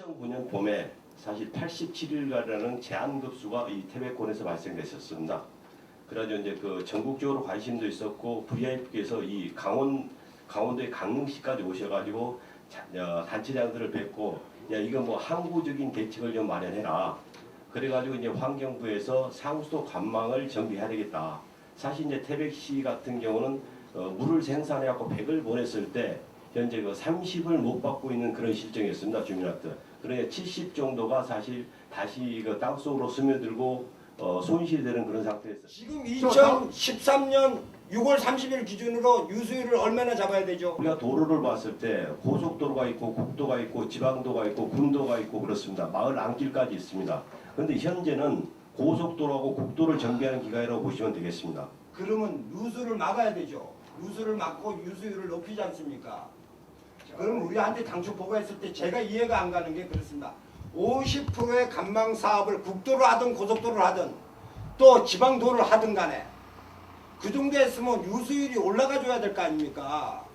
2009년 봄에 사실 87일가라는 제한급수가 이 태백권에서 발생됐었습니다. 그래가지고 이제 그 전국적으로 관심도 있었고 VIP께서 이 강원도의 강릉시까지 오셔가지고 단체장들을 뵙고 야 이거 뭐 항구적인 대책을 좀 마련해라. 그래가지고 이제 환경부에서 상수도 관망을 정비해야 되겠다. 사실 이제 태백시 같은 경우는 물을 생산해갖고 100을 보냈을 때 현재 그 30을 못 받고 있는 그런 실정이었습니다. 주민한테. 그러니까 70 정도가 사실 다시 그 땅속으로 스며들고 손실이 되는 그런 상태였어요. 지금 2013년 6월 30일 기준으로 유수율을 얼마나 잡아야 되죠? 우리가 도로를 봤을 때 고속도로가 있고 국도가 있고 지방도가 있고 군도가 있고 그렇습니다. 마을 안길까지 있습니다. 그런데 현재는 고속도로하고 국도를 정비하는 기간이라고 보시면 되겠습니다. 그러면 누수를 막아야 되죠. 누수를 막고 유수율을 높이지 않습니까? 그럼 우리한테 당초 보고했을 때 제가 이해가 안 가는 게 그렇습니다. 50%의 관망 사업을 국도를 하든 고속도로를 하든 또 지방도로를 하든 간에 그 정도 했으면 유수율이 올라가 줘야 될 거 아닙니까?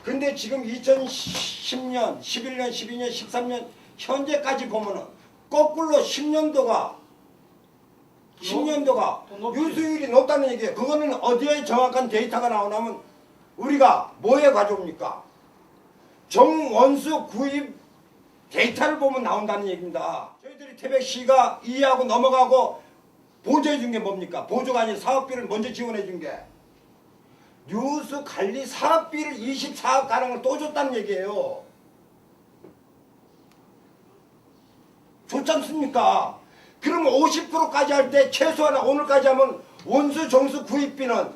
근데 지금 2010년, 11년, 12년, 13년 현재까지 보면은 거꾸로 10년도가 유수율이 높다는 얘기예요. 그거는 어디에 정확한 데이터가 나오냐면 우리가 뭐에 가져옵니까? 정원수 구입 데이터를 보면 나온다는 얘기입니다. 저희들이 태백시가 이해하고 넘어가고 보조해 준 게 뭡니까? 보조가 아닌 사업비를 먼저 지원해 준 게 뉴스 관리 사업비를 24억 가량을 또 줬다는 얘기예요. 좋지 않습니까? 그럼 50%까지 할 때 최소한 오늘까지 하면 원수 정수 구입비는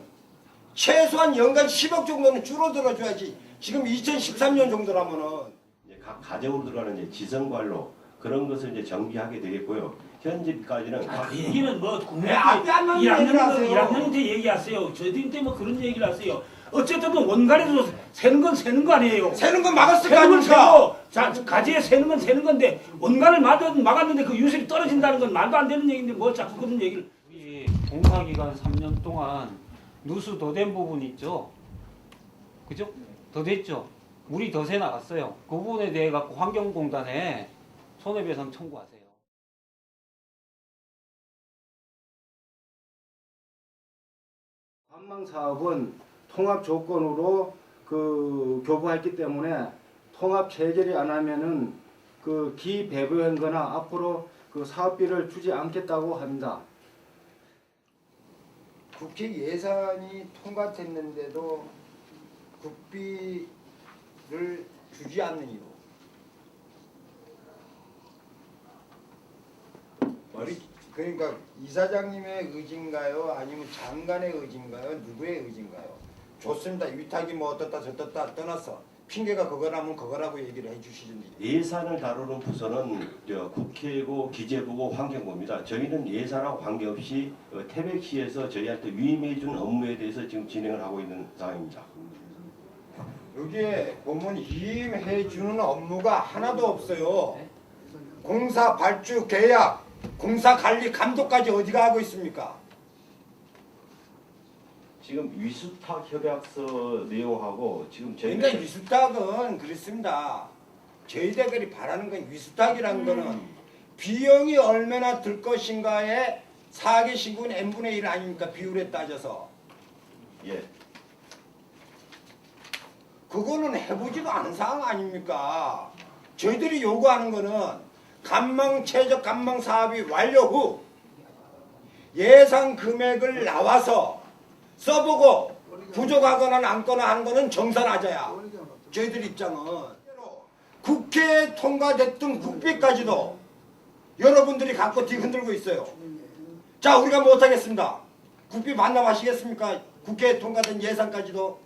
최소한 연간 10억 정도는 줄어들어 줘야지. 지금 2013년 정도라면은 각 가정으로 들어가는 이제 지성관로 그런 것을 이제 정비하게 되겠고요. 현재까지는 그 얘기는 뭐 국내 앞에 안 나오는 얘기를 하세요. 1학년 때 얘기하세요. 저희들 때 뭐 그런 얘기를 하세요. 어쨌든 뭐 원가에서 세는 건 세는 거 아니에요. 세는 건 막았을 거 세는 건 아닙니까? 세고 가지에 세는 건 세는 건데 원가를 막았는데 그 유색이 떨어진다는 건 말도 안 되는 얘기인데 뭐 자꾸 그런 얘기를. 우리 공사기간 3년 동안 누수 더 된 부분 있죠? 그죠? 더 됐죠? 물이 더 새 나갔어요. 그 부분에 대해 갖고 환경공단에 손해배상 청구하세요. 관망 사업은 통합 조건으로 교부했기 때문에 통합 체결이 안 하면은 기배부한 거나 앞으로 사업비를 주지 않겠다고 합니다. 국회 예산이 통과됐는데도 국비를 주지 않는 이유. 그러니까 이사장님의 의지인가요? 아니면 장관의 의지인가요? 누구의 의지인가요? 좋습니다. 위탁이 뭐 어떻다 저떻다 떠나서 핑계가 그거라면 그거라고 얘기를 해주시든지. 예산을 다루는 부서는 국회고 기재부고 환경부입니다. 저희는 예산하고 관계없이 태백시에서 저희한테 위임해준 업무에 대해서 지금 진행을 하고 있는 상황입니다. 여기에 보면 위임해주는 업무가 하나도 없어요. 공사 발주 계약, 공사 관리 감독까지 어디가 하고 있습니까? 지금 위수탁 협약서 내용하고 지금 저희가 그러니까 위수탁은 그렇습니다. 저희들이 바라는 건 위수탁이라는 거는 비용이 얼마나 들 것인가에 사기 신고는 n분의 1 아닙니까? 비율에 따져서. 예. 그거는 해보지도 않은 상황 아닙니까? 저희들이 요구하는 거는 최적 관망 사업이 완료 후 예상 금액을 나와서 써보고 부족하거나 남거나 하는 거는 정산하자야. 저희들 입장은 국회에 통과됐던 국비까지도 여러분들이 갖고 뒤흔들고 있어요. 자, 우리가 못하겠습니다. 국비 반납하시겠습니까? 국회에 통과된 예산까지도.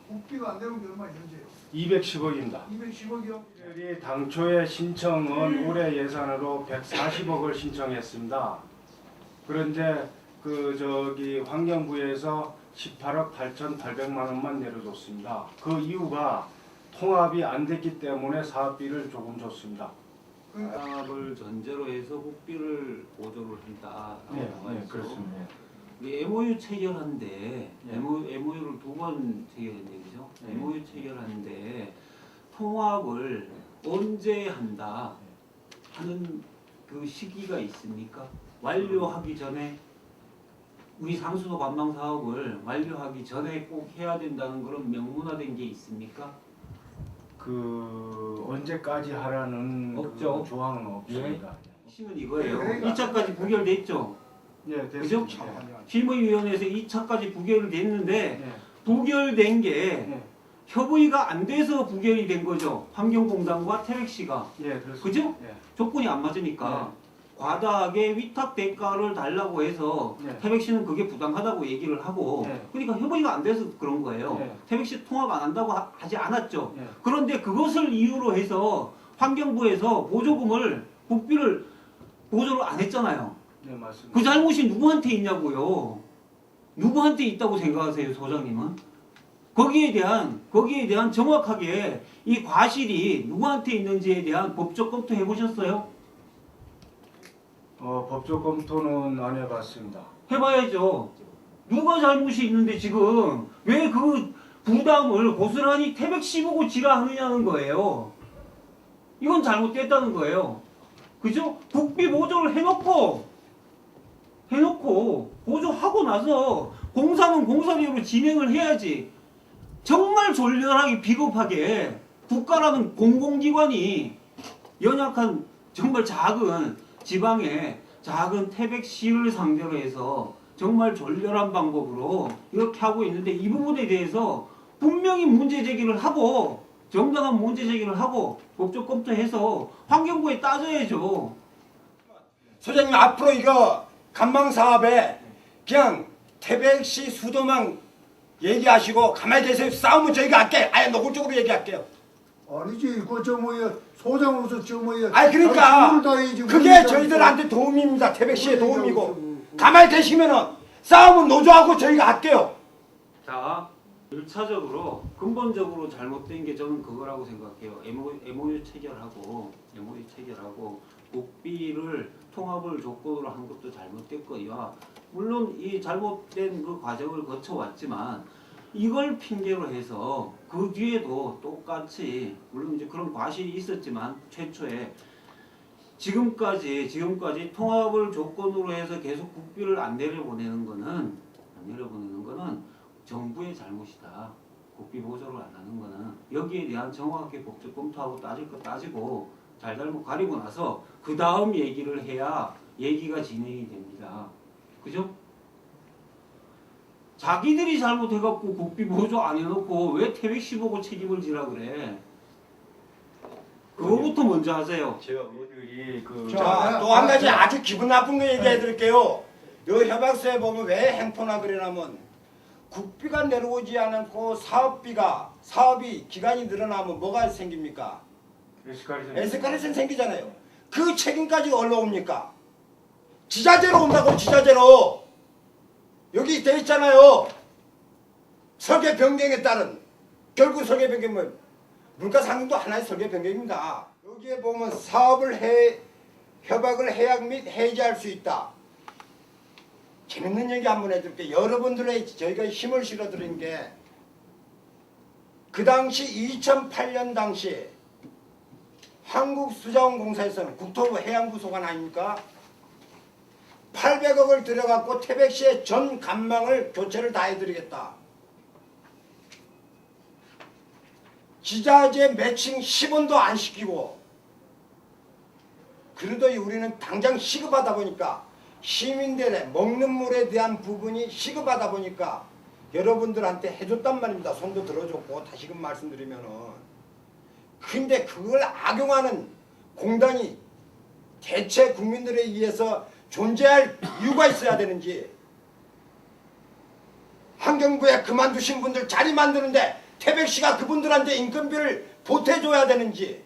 국비가 안 되는 게 얼마 현재요? 210억입니다. 210억이요? 저희들이 당초의 신청은 올해 예산으로 140억을 신청했습니다. 그런데 환경부에서 18억 8,800만 원만 내려줬습니다. 그 이유가 통합이 안 됐기 때문에 사업비를 조금 줬습니다. 사업을 전제로 해서 국비를 보조를 한다라고 나와 있죠. 그렇습니다. 우리 MOU 체결한데 MOU를 2번 체결한 얘기죠. MOU 체결하는데 통합을 언제 한다 하는 그 시기가 있습니까? 완료하기 전에 우리 상수도 관망 사업을 완료하기 전에 꼭 해야 된다는 그런 명문화된 게 있습니까? 그 언제까지 하라는 없죠. 그 조항은 없습니다. 핵심은 이거예요. 그러니까. 2차까지 부결됐죠. 예, 그죠? 됐습니다. 심의위원회에서 2차까지 부결이 됐는데 예, 부결된 게 예, 협의가 안 돼서 부결이 된 거죠. 환경공단과 태백시가. 예, 그렇습니다. 그죠? 예, 조건이 안 맞으니까 과다하게 위탁 대가를 달라고 해서 네. 태백시는 그게 부당하다고 얘기를 하고 네. 그러니까 협의가 안 돼서 그런 거예요. 네. 태백시 통합 안 한다고 하지 않았죠. 예. 그런데 그것을 이유로 해서 환경부에서 보조금을 국비를 보조를 안 했잖아요. 네, 맞습니다. 그 잘못이 누구한테 있냐고요. 누구한테 있다고 생각하세요, 소장님은? 거기에 대한 정확하게 이 과실이 누구한테 있는지에 대한 법적 검토 해보셨어요? 법적 검토는 안 해봤습니다. 해봐야죠. 누가 잘못이 있는데 지금 왜 그 부담을 고스란히 태백시 보고 지라 하느냐는 거예요. 이건 잘못됐다는 거예요. 그죠? 국비 보조를 해놓고 보조하고 나서 공사는 공사대로 진행을 해야지. 정말 졸렬하게 비겁하게 국가라는 공공기관이 연약한 정말 작은 지방의 작은 태백시를 상대로 해서 정말 졸렬한 방법으로 이렇게 하고 있는데 이 부분에 대해서 분명히 문제 제기를 하고 정당한 문제 제기를 하고 법적 검토해서 환경부에 따져야죠. 소장님 앞으로 이거 관망 사업에 그냥 태백시 수도만 얘기하시고 가만히 계세요. 싸우면 저희가 할게. 아예 노골적으로 얘기할게요. 아니지 그저 뭐야 소장으로서 저 뭐야 아니 그러니까 다해야지. 그게 저희들한테 도움입니다. 태백시의 도움이고 가만히 계시면은 싸움은 노조하고 저희가 할게요. 자, 1차적으로 근본적으로 잘못된 게 저는 그거라고 생각해요. MOU 체결하고 국비를 통합을 조건으로 한 것도 잘못됐고요. 물론 이 잘못된 그 과정을 거쳐왔지만 이걸 핑계로 해서 그 뒤에도 똑같이 물론 이제 그런 과실이 있었지만 최초에 지금까지 통합을 조건으로 해서 계속 국비를 안 내려보내는 거는 정부의 잘못이다. 국비 보조를 안 하는 거는 여기에 대한 정확하게 법적 검토하고 따질 거 따지고 잘잘못 가리고 나서 그 다음 얘기를 해야 얘기가 진행이 됩니다. 그죠? 자기들이 잘못해갖고 국비 보조 안 해놓고 왜 태백시 보고 책임을 지라 그래? 그거부터 먼저 하세요. 제가 의원들이 그 자, 또 한 가지 아주 기분 나쁜 거 얘기해 드릴게요. 요 협약서에 보면 왜 행포나 그러냐면 국비가 내려오지 않고 사업이 기간이 늘어나면 뭐가 생깁니까? 에스컬레이션 생기잖아요. 그 책임까지 올라옵니까? 지자체로 온다고 지자체로 여기 돼 있잖아요. 설계 변경에 따른 결국 설계 변경은 물가 상승도 하나의 설계 변경입니다. 여기에 보면 협약을 해약 및 해지할 수 있다. 재밌는 얘기 한번 해드릴게요. 여러분들의 저희가 힘을 실어드린 게 그 당시 2008년 당시 한국수자원공사에서는 국토부 해양부 소관 아닙니까? 800억을 들여갖고 태백시의 전 간망을 교체를 다 해드리겠다. 지자재 매칭 10원도 안 시키고 그래도 우리는 당장 시급하다 보니까 시민들의 먹는 물에 대한 부분이 시급하다 보니까 여러분들한테 해줬단 말입니다. 손도 들어줬고 다시금 말씀드리면은 근데 그걸 악용하는 공단이 대체 국민들에 의해서 존재할 이유가 있어야 되는지 환경부에 그만두신 분들 자리 만드는데 태백시가 그분들한테 인건비를 보태줘야 되는지